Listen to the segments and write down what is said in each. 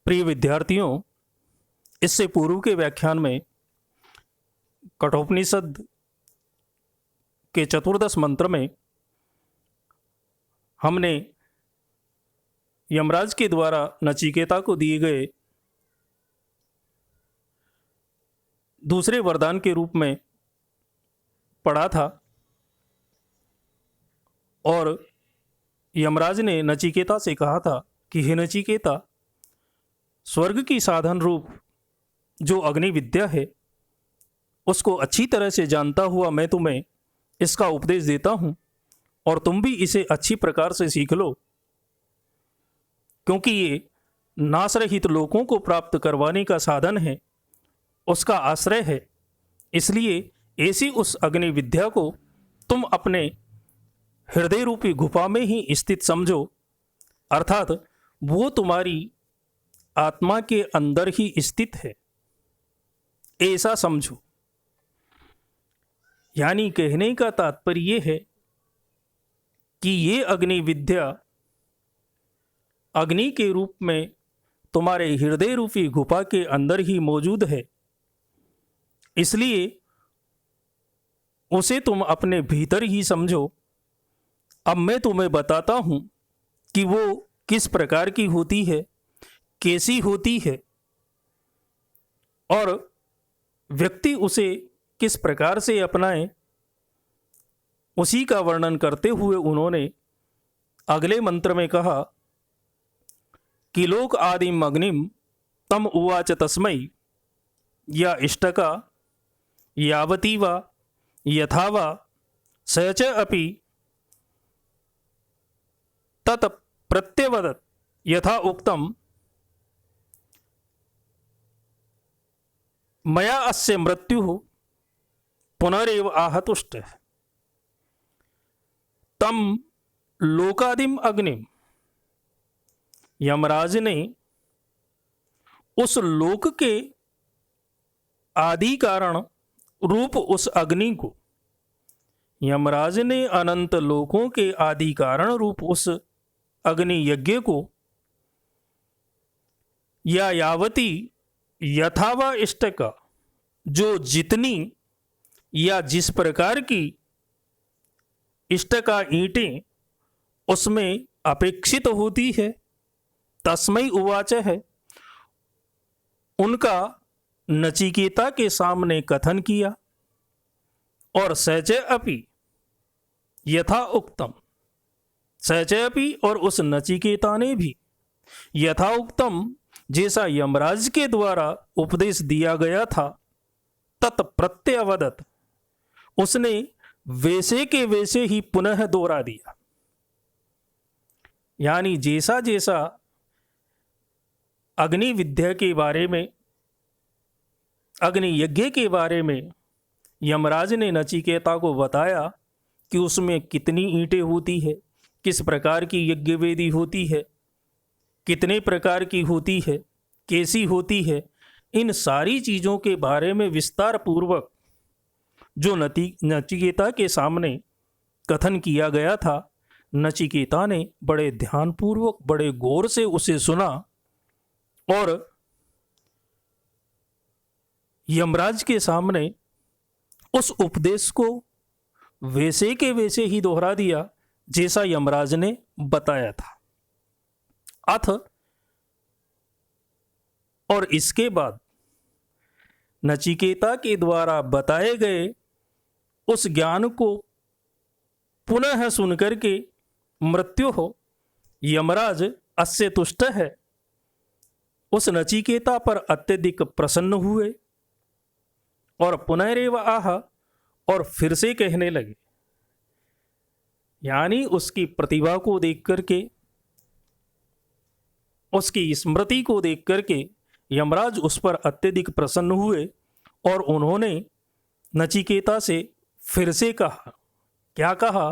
प्रिय विद्यार्थियों, इससे पूर्व के व्याख्यान में कठोपनिषद के चतुर्दश मंत्र में हमने यमराज के द्वारा नचिकेता को दिए गए दूसरे वरदान के रूप में पढ़ा था और यमराज ने नचिकेता से कहा था कि हे नचिकेता, स्वर्ग की साधन रूप जो अग्नि विद्या है उसको अच्छी तरह से जानता हुआ मैं तुम्हें इसका उपदेश देता हूँ और तुम भी इसे अच्छी प्रकार से सीख लो, क्योंकि ये नाशरहित लोगों को प्राप्त करवाने का साधन है, उसका आश्रय है। इसलिए ऐसी उस अग्नि विद्या को तुम अपने हृदय रूपी गुफा में ही स्थित समझो, अर्थात वो तुम्हारी आत्मा के अंदर ही स्थित है, ऐसा समझो। यानी कहने का तात्पर्य ये है कि ये अग्नि विद्या अग्नि के रूप में तुम्हारे हृदय रूपी गुफा के अंदर ही मौजूद है, इसलिए उसे तुम अपने भीतर ही समझो। अब मैं तुम्हें बताता हूँ कि वो किस प्रकार की होती है, कैसी होती है और व्यक्ति उसे किस प्रकार से अपनाए, उसी का वर्णन करते हुए उन्होंने अगले मंत्र में कहा कि लोक आदिम अग्निम तम उवाच तस्मै या इष्टका यावती वा यथा वा स च अपि तत् प्रत्यवदत् यथा उक्तम मया अस्य मृत्यु पुनरेव आहतुष्ट तम लोकादिम अग्निम। यमराज ने उस लोक के आदि कारण रूप उस अग्नि को, यमराज ने अनंत लोकों के आदि कारण रूप उस अग्नि यज्ञ को या यावती यथावा इष्टका, जो जितनी या जिस प्रकार की इष्टका ईंटें उसमें अपेक्षित होती है, तस्मै उवाच है, उनका नचिकेता के सामने कथन किया और सच अपि यथा उक्तम, सच अपि और उस नचिकेता ने भी यथा उक्तम जैसा यमराज के द्वारा उपदेश दिया गया था तत्प्रत्यवदत्, उसने वैसे के वैसे ही पुनः दोहरा दिया। यानी जैसा जैसा अग्नि विद्या के बारे में, अग्नि यज्ञ के बारे में यमराज ने नचिकेता को बताया कि उसमें कितनी ईंटें होती है, किस प्रकार की यज्ञ वेदी होती है, कितने प्रकार की होती है, कैसी होती है, इन सारी चीज़ों के बारे में विस्तार पूर्वक जो नचिकेता के सामने कथन किया गया था, नचिकेता ने बड़े ध्यानपूर्वक, बड़े गौर से उसे सुना और यमराज के सामने उस उपदेश को वैसे के वैसे ही दोहरा दिया जैसा यमराज ने बताया था। अथ और इसके बाद नचिकेता के द्वारा बताए गए उस ज्ञान को पुनः सुनकर के मृत्यु हो यमराज अस्य तुष्ट है, उस नचिकेता पर अत्यधिक प्रसन्न हुए और पुनरेव आह, और फिर से कहने लगे। यानी उसकी प्रतिभा को देख करके, उसकी स्मृति को देख करके यमराज उस पर अत्यधिक प्रसन्न हुए और उन्होंने नचिकेता से फिर से कहा, क्या कहा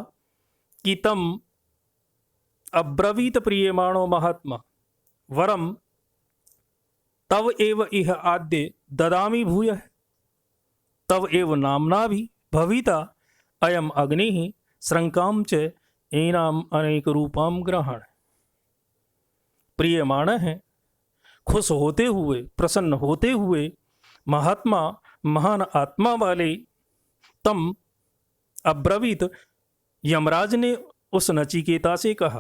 कि तम अब्रवीत प्रियमाणो महात्मा वरम तव एव इह आद्य ददामि भूयः तव एव नामना भी भविता अयम अग्नि श्रृंकाम च एनाम अनेक रूपाम ग्रहण। प्रियमाण है, खुश होते हुए, प्रसन्न होते हुए महात्मा महान आत्मा वाले तम अब्रवीत, यमराज ने उस नचिकेता से कहा।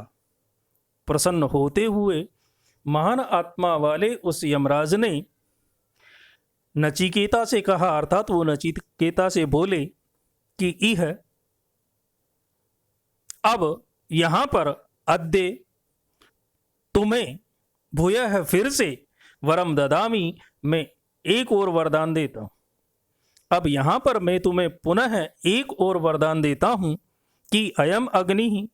प्रसन्न होते हुए महान आत्मा वाले उस यमराज ने नचिकेता से कहा, अर्थात वो नचिकेता से बोले कि इह अब यहां पर अद्य तुम्हें भूयः फिर से वरम ददामी, मैं एक और वरदान देता हूं। अब यहां पर मैं तुम्हें पुनः एक और वरदान देता हूं कि अयम अग्नि ही,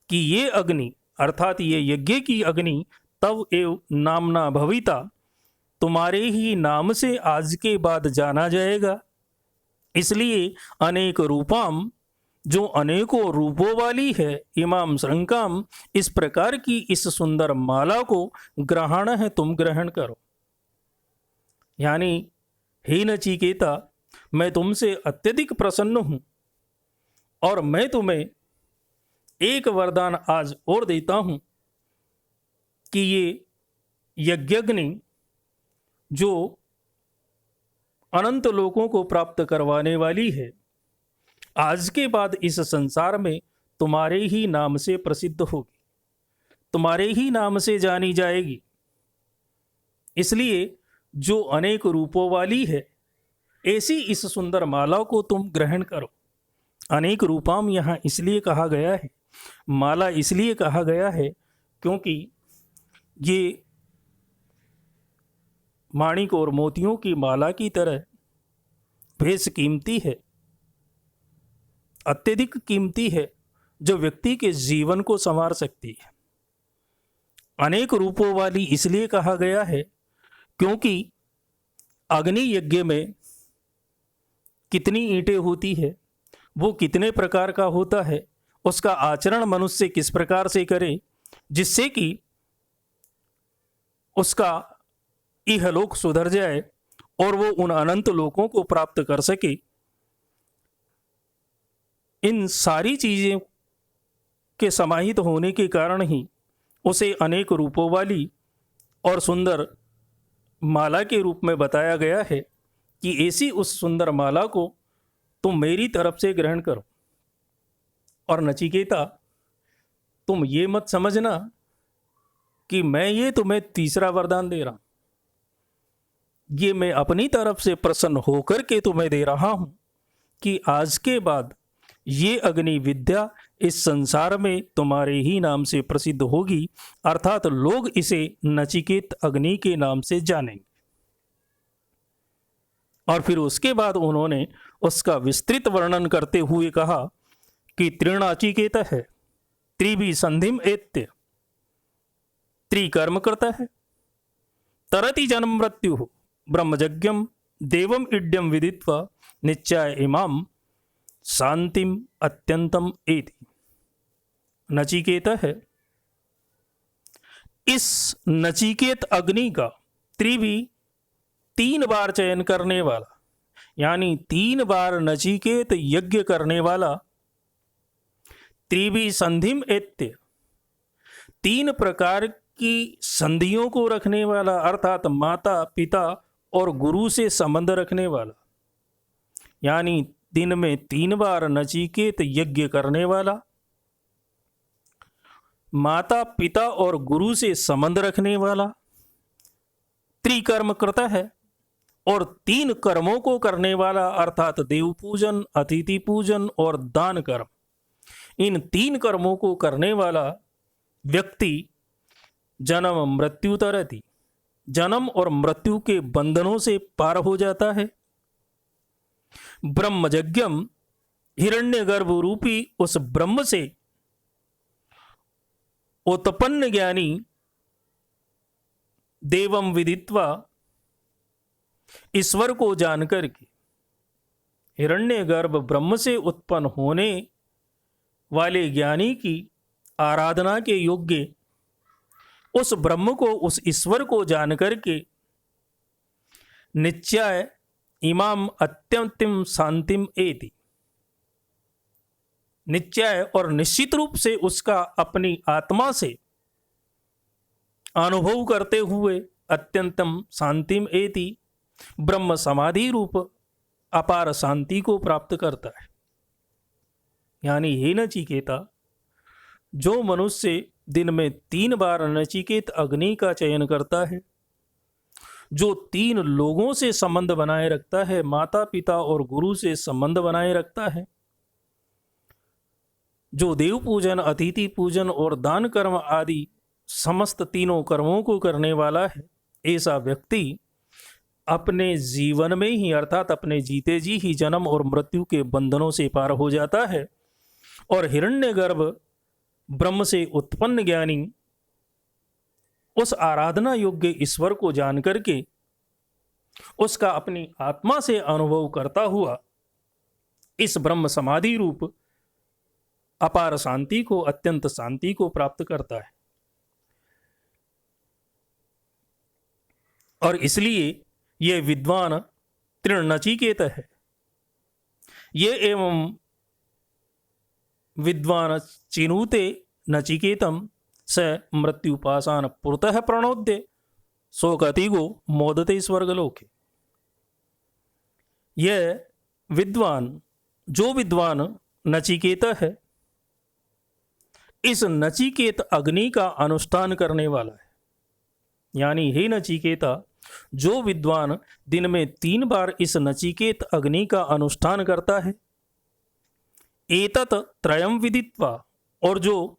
कि ये अग्नि अर्थात ये यज्ञ की अग्नि तव एव नामना भविता, तुम्हारे ही नाम से आज के बाद जाना जाएगा। इसलिए अनेक रूपाम, जो अनेकों रूपों वाली है, इमाम श्रृंकाम, इस प्रकार की इस सुंदर माला को ग्रहण है, तुम ग्रहण करो। यानी हे नचिकेता, मैं तुमसे अत्यधिक प्रसन्न हूं और मैं तुम्हें एक वरदान आज और देता हूं कि ये यज्ञाग्नि जो अनंत लोकों को प्राप्त करवाने वाली है, आज के बाद इस संसार में तुम्हारे ही नाम से प्रसिद्ध होगी, तुम्हारे ही नाम से जानी जाएगी। इसलिए जो अनेक रूपों वाली है, ऐसी इस सुंदर माला को तुम ग्रहण करो। अनेक रूपाम यहाँ इसलिए कहा गया है, माला इसलिए कहा गया है क्योंकि ये माणिक और मोतियों की माला की तरह बेस कीमती है, अत्यधिक कीमती है, जो व्यक्ति के जीवन को संवार सकती है। अनेक रूपों वाली इसलिए कहा गया है क्योंकि अग्नि यज्ञ में कितनी ईंटें होती है, वो कितने प्रकार का होता है, उसका आचरण मनुष्य किस प्रकार से करे जिससे कि उसका इहलोक सुधर जाए और वो उन अनंत लोकों को प्राप्त कर सके। इन सारी चीजें के समाहित होने के कारण ही उसे अनेक रूपों वाली और सुंदर माला के रूप में बताया गया है कि ऐसी उस सुंदर माला को तुम मेरी तरफ से ग्रहण करो। और नचिकेता, तुम ये मत समझना कि मैं ये तुम्हें तीसरा वरदान दे रहा हूं, ये मैं अपनी तरफ से प्रसन्न होकर के तुम्हें दे रहा हूं कि आज के बाद ये अग्नि विद्या इस संसार में तुम्हारे ही नाम से प्रसिद्ध होगी, अर्थात लोग इसे नचिकेत अग्नि के नाम से जानेंगे। और फिर उसके बाद उन्होंने उसका विस्तृत वर्णन करते हुए कहा कि त्रिनाचिकेत है, त्रिभी संधिम एत्य, त्रिकर्म करता है, तरति जन्म मृत्यु ब्रह्मजज्ञम देवम इड्यम विदित्वा निश्चय इमाम शांतिम अत्यंतम एति। नचिकेत है, इस नचिकेत अग्नि का त्रिभी 3 बार चयन करने वाला, यानी 3 बार नचिकेत यज्ञ करने वाला, त्रिभी संधिम एत्य, 3 प्रकार की संधियों को रखने वाला, अर्थात माता पिता और गुरु से संबंध रखने वाला, यानी दिन में 3 बार नचिकेत यज्ञ करने वाला, माता पिता और गुरु से संबंध रखने वाला, त्रिकर्म करता है और 3 कर्मों को करने वाला, अर्थात देव पूजन, अतिथि पूजन और दान कर्म। इन 3 कर्मों को करने वाला व्यक्ति जन्म मृत्यु तरति, जन्म और मृत्यु के बंधनों से पार हो जाता है। ब्रह्मजज्ञम, हिरण्यगर्भ रूपी उस ब्रह्म से उत्पन्न ज्ञानी, देवम विदित्वा, ईश्वर को जानकर के, हिरण्यगर्भ ब्रह्म से उत्पन्न होने वाले ज्ञानी की आराधना के योग्य उस ब्रह्म को, उस ईश्वर को जानकर के निश्चय इमाम अत्यंतिम शांतिम एति, निश्चय और निश्चित रूप से उसका अपनी आत्मा से अनुभव करते हुए, अत्यंतम शांतिम एति ब्रह्म समाधि रूप अपार शांति को प्राप्त करता है। यानी हे नचिकेता, जो मनुष्य दिन में 3 बार नचिकेत अग्नि का चयन करता है, जो 3 लोगों से संबंध बनाए रखता है, माता पिता और गुरु से संबंध बनाए रखता है, जो देव पूजन, अतिथि पूजन और दान कर्म आदि समस्त तीनों कर्मों को करने वाला है, ऐसा व्यक्ति अपने जीवन में ही अर्थात अपने जीते जी ही जन्म और मृत्यु के बंधनों से पार हो जाता है और हिरण्यगर्भ ब्रह्म से उत्पन्न ज्ञानी उस आराधना योग्य ईश्वर को जान करके उसका अपनी आत्मा से अनुभव करता हुआ इस ब्रह्म समाधि रूप अपार शांति को, अत्यंत शांति को प्राप्त करता है। और इसलिए यह विद्वान तृण नचिकेत है। ये एवं विद्वान चिनुते नचिकेतम स मृत्युपासान पुरतः प्रणोद्य शोकतिगो मोदते स्वर्गलोके। यह विद्वान, जो विद्वान नचिकेत है, इस नचिकेत अग्नि का अनुष्ठान करने वाला है। यानी हे नचिकेता, जो विद्वान दिन में 3 बार इस नचिकेत अग्नि का अनुष्ठान करता है, एतत् त्रयं विदित्वा, और जो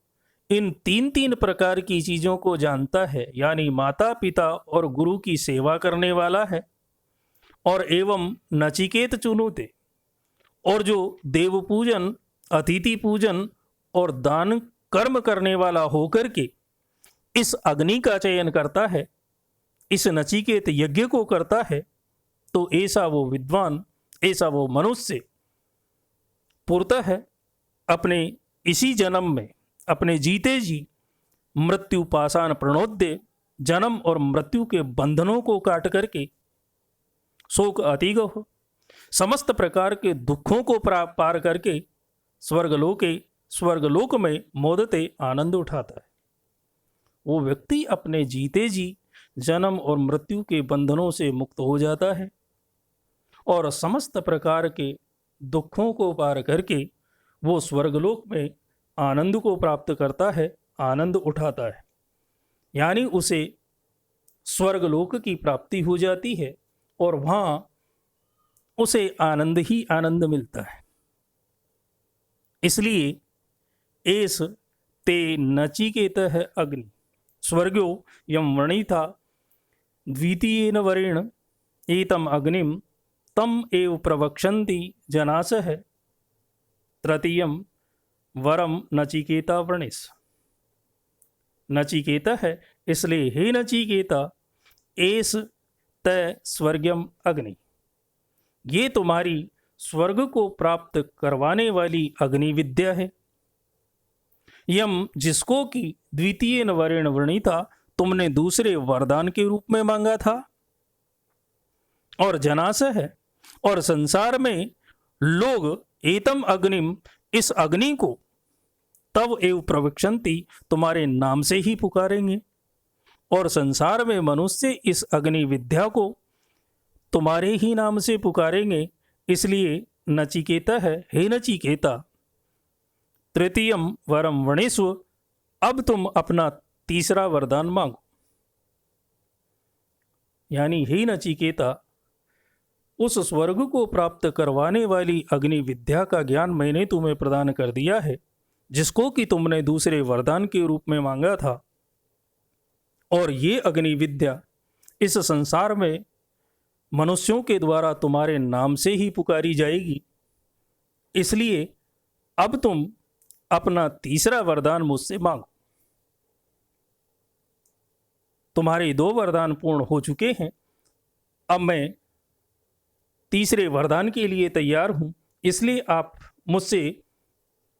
इन 3 प्रकार की चीज़ों को जानता है, यानी माता पिता और गुरु की सेवा करने वाला है, और एवं नचिकेत चुनुते, और जो देव पूजन, अतिथि पूजन और दान कर्म करने वाला होकर के इस अग्नि का चयन करता है, इस नचिकेत यज्ञ को करता है, तो ऐसा वो विद्वान, ऐसा वो मनुष्य पूर्णतः है अपने इसी जन्म में, अपने जीते जी मृत्यु पाषाण प्रणोद्य, जन्म और मृत्यु के बंधनों को काट करके शोक अतिगह, समस्त प्रकार के दुखों को पार करके स्वर्गलोक में मोदते आनंद उठाता है। वो व्यक्ति अपने जीते जी जन्म और मृत्यु के बंधनों से मुक्त हो जाता है और समस्त प्रकार के दुखों को पार करके वो स्वर्गलोक में आनंद को प्राप्त करता है, आनंद उठाता है। यानी उसे स्वर्गलोक की प्राप्ति हो जाती है और वहाँ उसे आनंद ही आनंद मिलता है। इसलिए एस ते नचिकेतः अग्नि स्वर्गो यम वर्णिता द्वितीयेन वरेण एतम अग्निम तम एव प्रवक्षन्ति जनासः तृतीयम वरम नचिकेता वर्णिस। नचिकेता है, इसलिए हे नचिकेता, एस तय स्वर्गम अग्नि, ये तुम्हारी स्वर्ग को प्राप्त करवाने वाली अग्नि विद्या है। यम, जिसको कि द्वितीय वरेण वर्णिता, तुमने दूसरे वरदान के रूप में मांगा था। और जनास है, और संसार में लोग एतम अग्निम, इस अग्नि को तव एव प्रवक्षन्ति, तुम्हारे नाम से ही पुकारेंगे। और संसार में मनुष्य इस अग्नि विद्या को तुम्हारे ही नाम से पुकारेंगे। इसलिए नचिकेता है, हे नचिकेता, तृतीयम वरम वणेस्व, अब तुम अपना तीसरा वरदान मांगो। यानी हे नचिकेता, उस स्वर्ग को प्राप्त करवाने वाली अग्नि विद्या का ज्ञान मैंने तुम्हें प्रदान कर दिया है, जिसको कि तुमने दूसरे वरदान के रूप में मांगा था। और ये अग्नि विद्या इस संसार में मनुष्यों के द्वारा तुम्हारे नाम से ही पुकारी जाएगी। इसलिए अब तुम अपना तीसरा वरदान मुझसे मांगो। तुम्हारे 2 वरदान पूर्ण हो चुके हैं, अब मैं तीसरे वरदान के लिए तैयार हूँ। इसलिए आप मुझसे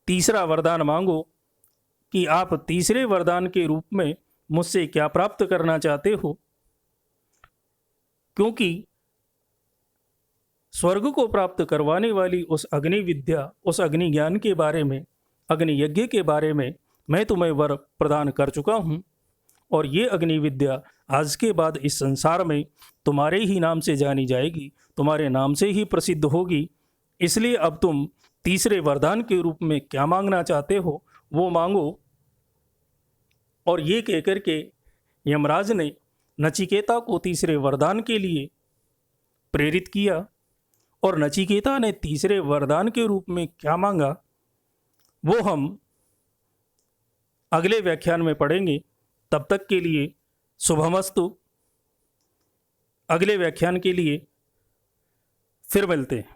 तीसरा वरदान मांगो कि आप तीसरे वरदान के रूप में मुझसे क्या प्राप्त करना चाहते हो, क्योंकि स्वर्ग को प्राप्त करवाने वाली उस अग्नि विद्या, उस अग्नि ज्ञान के बारे में, अग्नि यज्ञ के बारे में मैं तुम्हें वर प्रदान कर चुका हूँ। और ये अग्नि विद्या आज के बाद इस संसार में तुम्हारे ही नाम से जानी जाएगी, तुम्हारे नाम से ही प्रसिद्ध होगी। इसलिए अब तुम तीसरे वरदान के रूप में क्या मांगना चाहते हो वो मांगो। और ये कहकर के यमराज ने नचिकेता को तीसरे वरदान के लिए प्रेरित किया। और नचिकेता ने तीसरे वरदान के रूप में क्या मांगा वो हम अगले व्याख्यान में पढ़ेंगे। तब तक के लिए शुभमस्तु। अगले व्याख्यान के लिए फिर मिलते हैं।